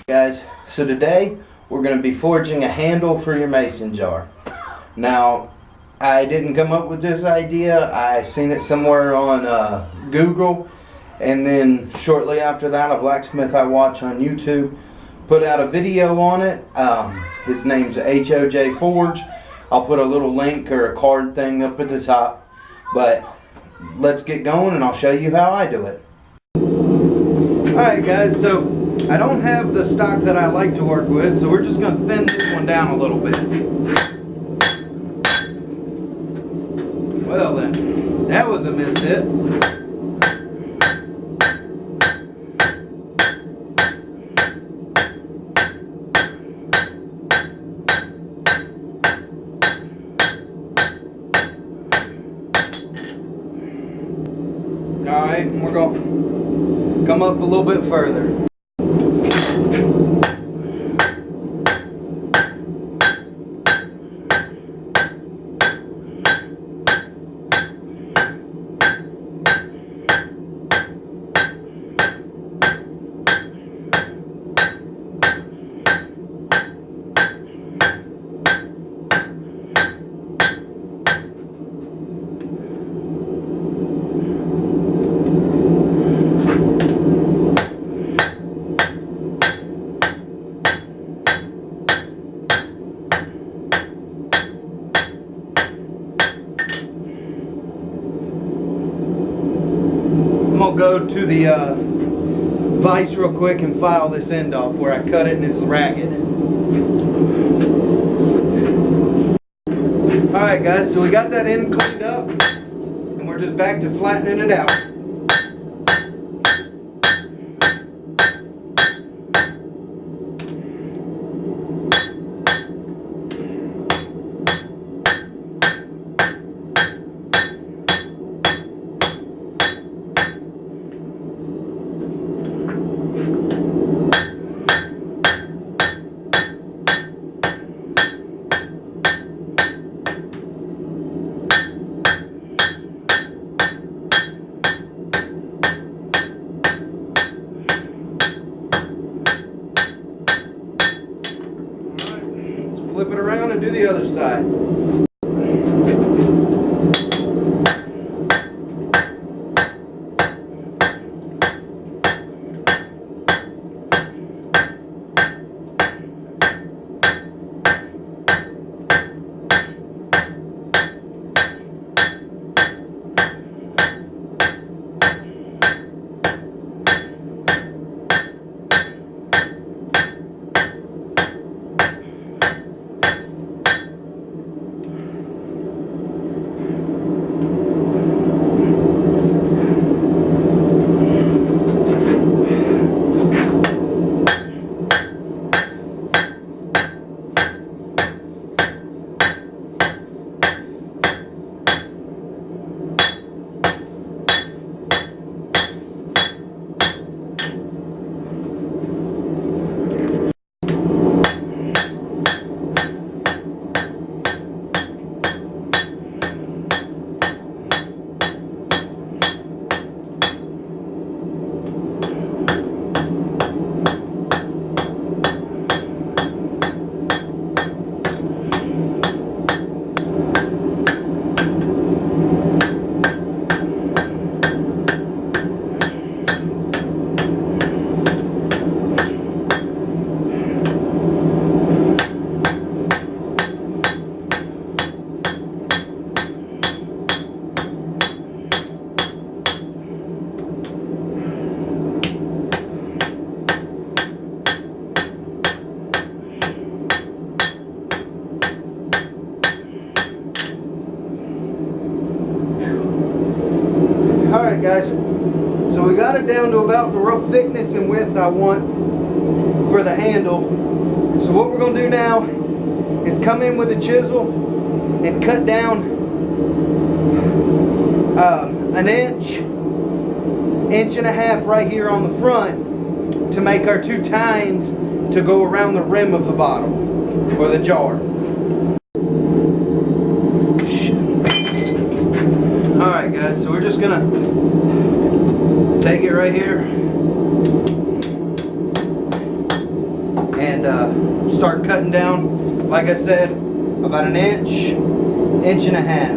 Guys, so today we're going to be forging a handle for your mason jar. Now, I didn't come up with this idea. I seen it somewhere on Google, and then shortly after that a blacksmith I watch on YouTube put out a video on it. His name's HOJ Forge. I'll put a little link or a card thing up at the top, but let's get going and I'll show you how I do it. Alright guys, so I don't have the stock that I like to work with, so we're just going to thin this one down a little bit. Well then, that was a misstep. Alright, we're going to come up a little bit further. I'm going to go to the vise real quick and file this end off where I cut it and it's ragged. Alright guys, so we got that end cleaned up and we're just back to flattening it out. Flip it around and do the other side. Alright guys, so we got it down to about the rough thickness and width I want for the handle. So what we're going to do now is come in with a chisel and cut down an inch and a half right here on the front to make our two tines to go around the rim of the bottle or the jar. Alright guys, so we're just gonna take it right here cutting down, like I said, about an inch, inch and a half.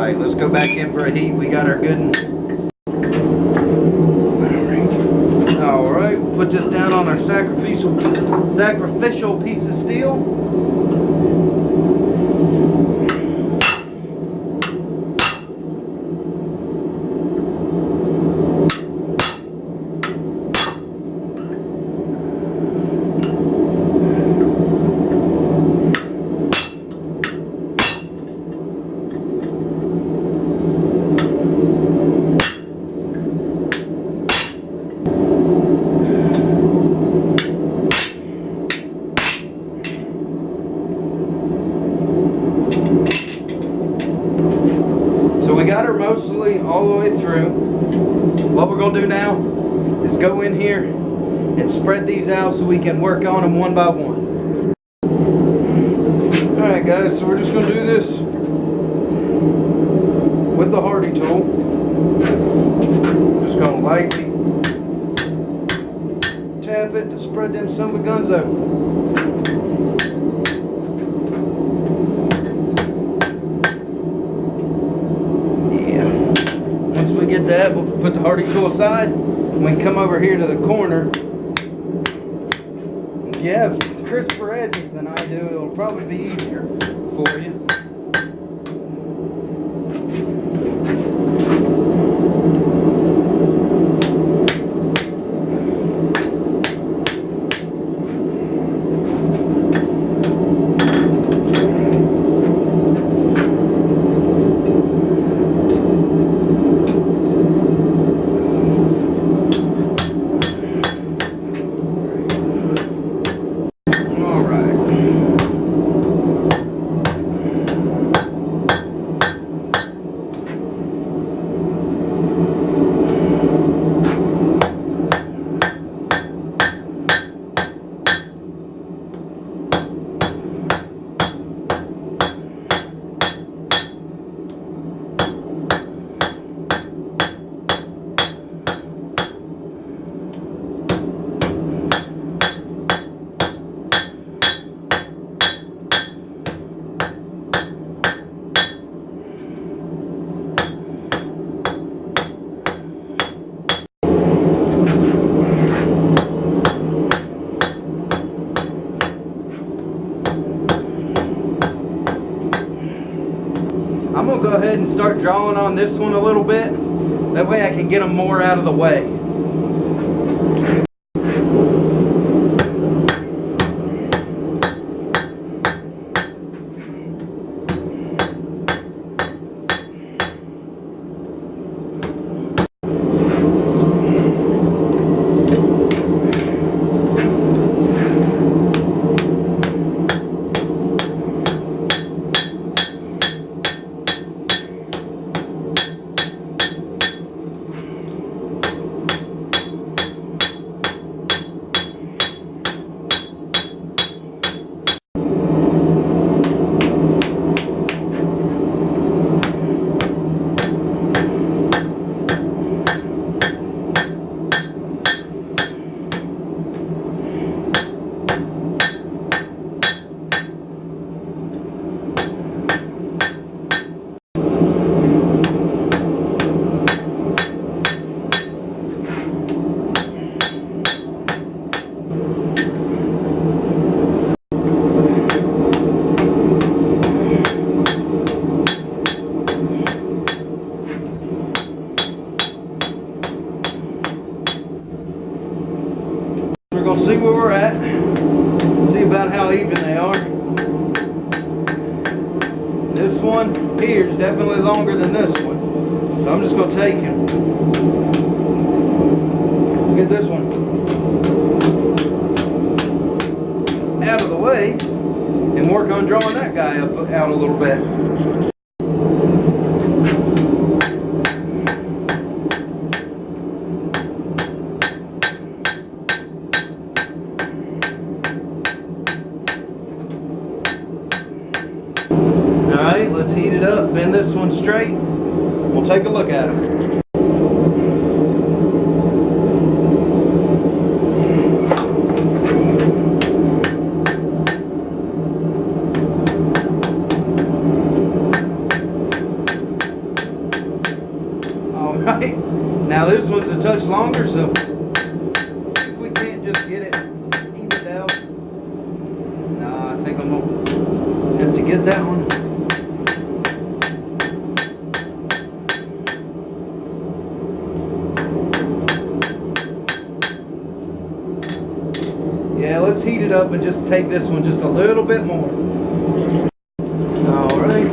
Let's go back in for a heat. We got our good one. Alright, we'll put this down on our sacrificial piece of steel. We got her mostly all the way through. What we're going to do now is go in here and spread these out so we can work on them one by one. Alright guys, so we're just going to do this with the Hardy tool. Just going to lightly tap it to spread them son of a guns out. Get that, we'll put the Hardy tool aside and we can come over here to the corner. If you have crisper edges than I do, it'll probably be easier for you. I'm going to go ahead and start drawing on this one a little bit. That way I can get them more out of the way. We're going to see where we're at, see about how even they are. This one here is definitely longer than this one, so I'm just going to take him. Get this one out of the way, and work on drawing that guy out a little bit. Alright, let's heat it up, bend this one straight. We'll take a look at it. Alright, now this one's a touch longer, so let's see if we can't just get it evened out. No, I think I'm gonna have to get that one. Yeah, let's heat it up and just take this one just a little bit more. All right.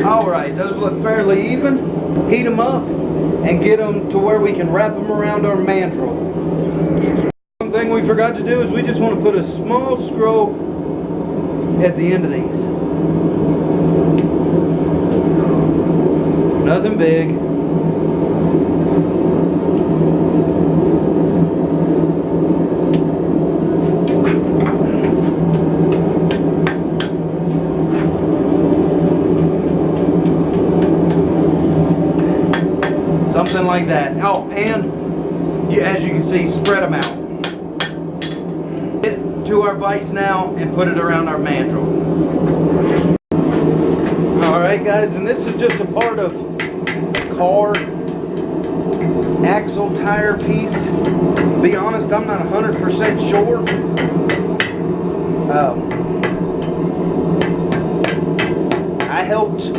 Alright, those look fairly even. Heat them up and get them to where we can wrap them around our mandrel. One thing we forgot to do is we just want to put a small scroll at the end of these. Nothing big. Something like that. Oh, and as you can see, spread them out. Get to our vise now and put it around our mandrel. Alright guys, and this is just a part of the car axle tire piece. To be honest, I'm not 100% sure. I helped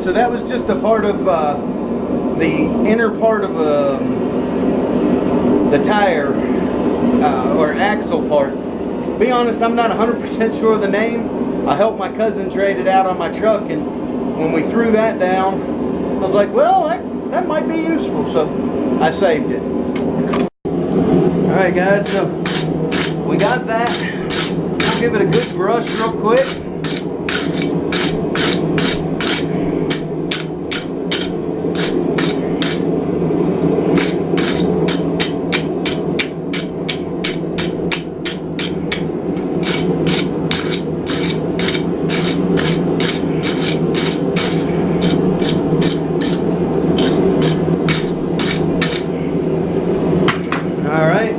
so that was just a part of the inner part of the tire or axle part. To be honest, I'm not 100% sure of the name. I helped my cousin trade it out on my truck, and when we threw that down, I was like, well, that might be useful, so I saved it. Alright guys, so we got that. I'll give it a good brush real quick.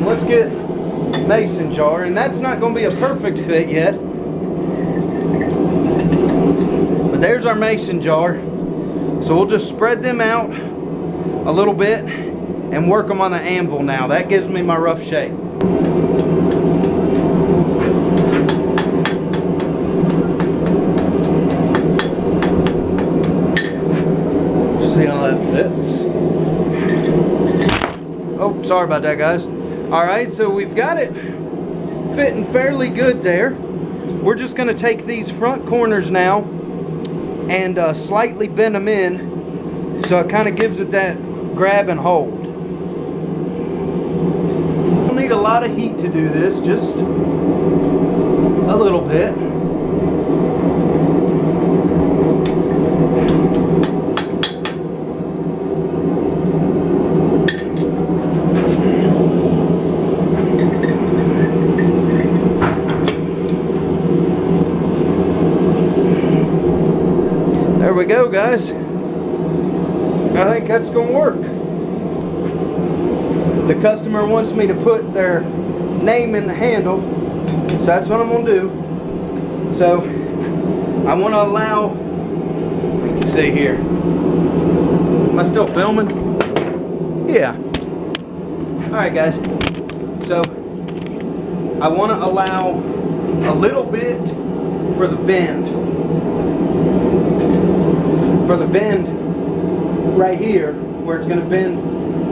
Let's get mason jar, and that's not going to be a perfect fit yet, but there's our mason jar. So we'll just spread them out a little bit and work them on the anvil now. That gives me my rough shape. See how that fits. Oh, sorry about that, guys. Alright, so we've got it fitting fairly good there. We're just going to take these front corners now and slightly bend them in so it kind of gives it that grab and hold. Don't need a lot of heat to do this, just a little bit. There we go, guys. I think that's gonna work. The customer wants me to put their name in the handle, so that's what I'm gonna do. So I want to allow, you can see here, am I still filming? Yeah. Alright guys, so I want to allow a little bit for the bend right here, where it's going to bend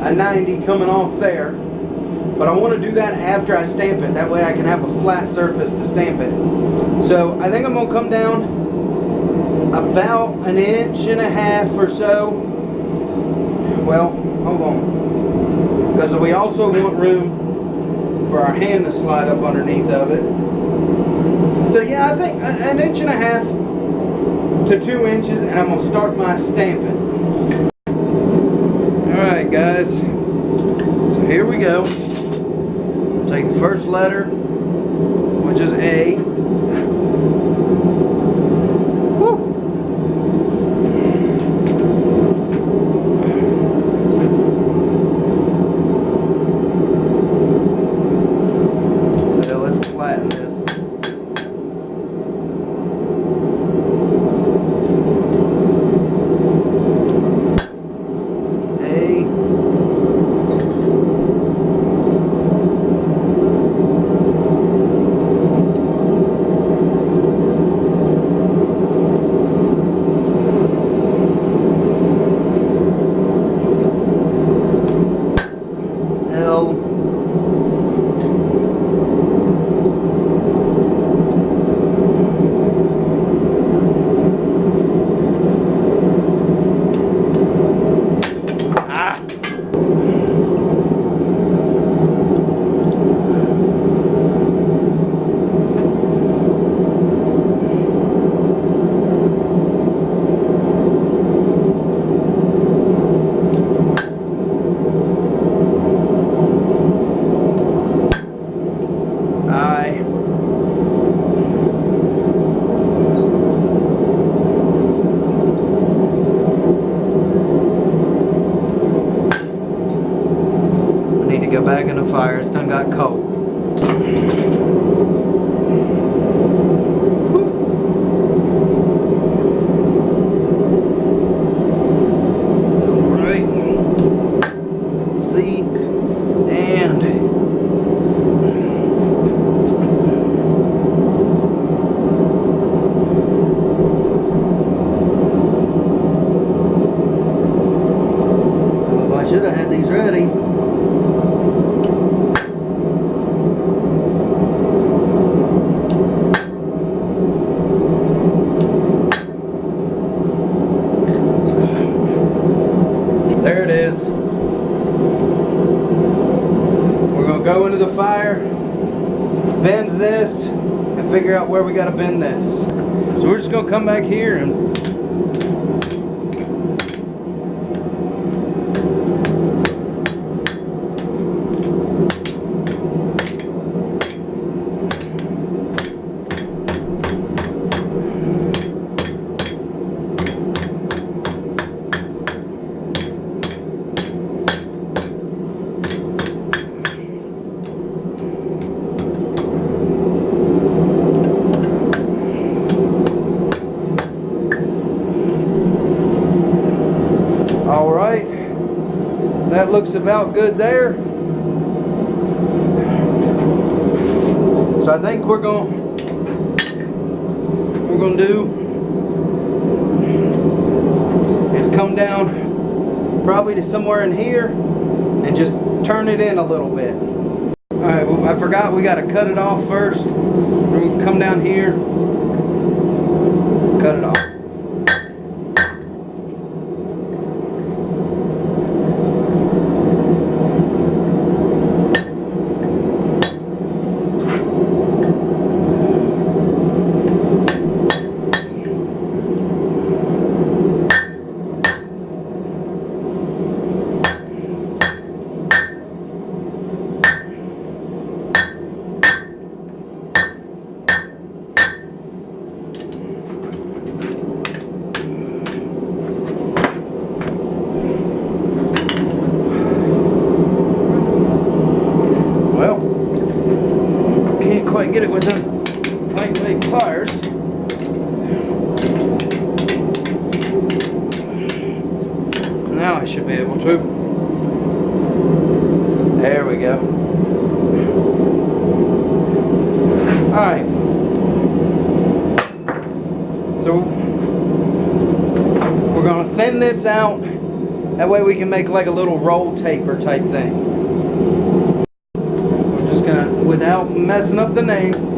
a 90 coming off there. But I want to do that after I stamp it. That way I can have a flat surface to stamp it. So I think I'm going to come down about 1.5 inches or so. Well, hold on. Because we also want room for our hand to slide up underneath of it. So yeah, I think 1.5 to 2 inches, and I'm going to start my stamping. Alright guys, so here we go. Take the first letter, which is A. Woo. Well, let's flatten this. Go back in the fire, it's done got cold. Alright. C and oh, I should have had these ready. There it is. We're going to go into the fire, bend this, and figure out where we got to bend this. So we're just going to come back here and alright, that looks about good there. So I think we're gonna do is come down probably to somewhere in here and just turn it in a little bit. Alright, well, I forgot we gotta cut it off first. We're gonna come down here, cut it off. get it with them lightweight pliers. Now I should be able to. There we go. Alright. So we're going to thin this out. That way we can make like a little roll taper type thing. We're just going to, without messing up the name.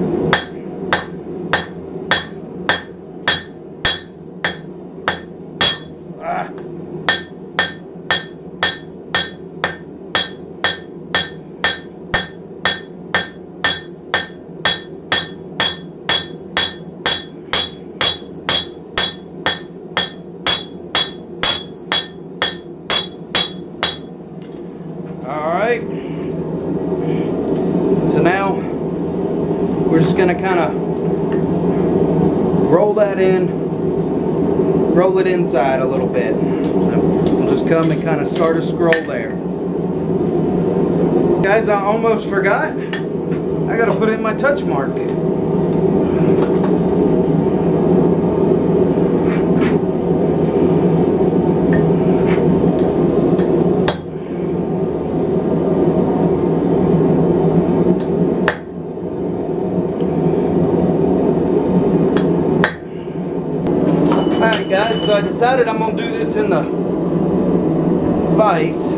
Alright, so now we're just going to kind of roll that in, roll it inside a little bit. We'll just come and kind of start a scroll there. Guys, I almost forgot. I got to put in my touch mark. Alright guys, so I decided I'm going to do this in the vise.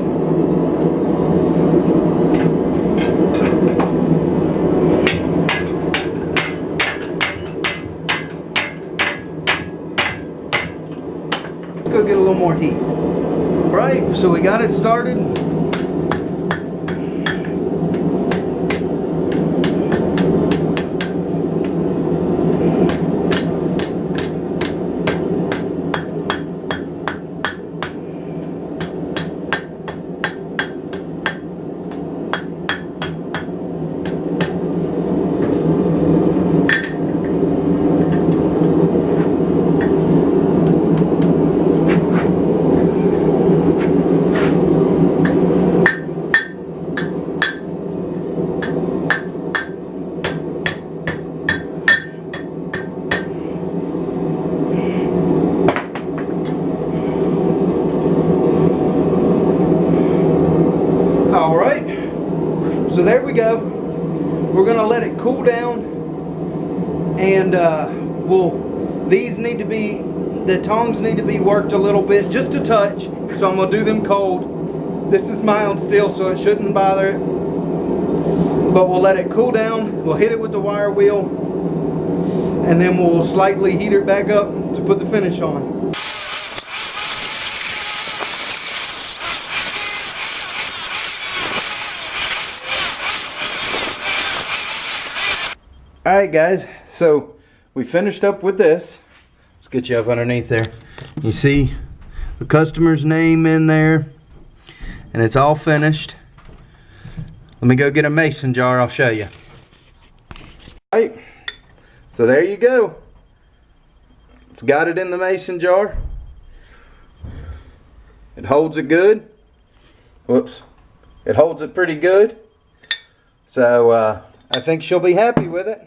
Let's go get a little more heat. Alright, so we got it started. Alright, so there we go. We're going to let it cool down, and these need to be, the tongs need to be worked a little bit, just a touch, so I'm going to do them cold. This is mild still, so it shouldn't bother it, but we'll let it cool down. We'll hit it with the wire wheel, and then we'll slightly heat it back up to put the finish on. Alright guys, so we finished up with this. Let's get you up underneath there. You see the customer's name in there, and it's all finished. Let me go get a mason jar, I'll show you. Alright, so there you go. It's got it in the mason jar. It holds it good. Whoops. It holds it pretty good. So I think she'll be happy with it.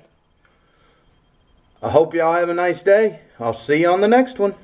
I hope y'all have a nice day. I'll see you on the next one.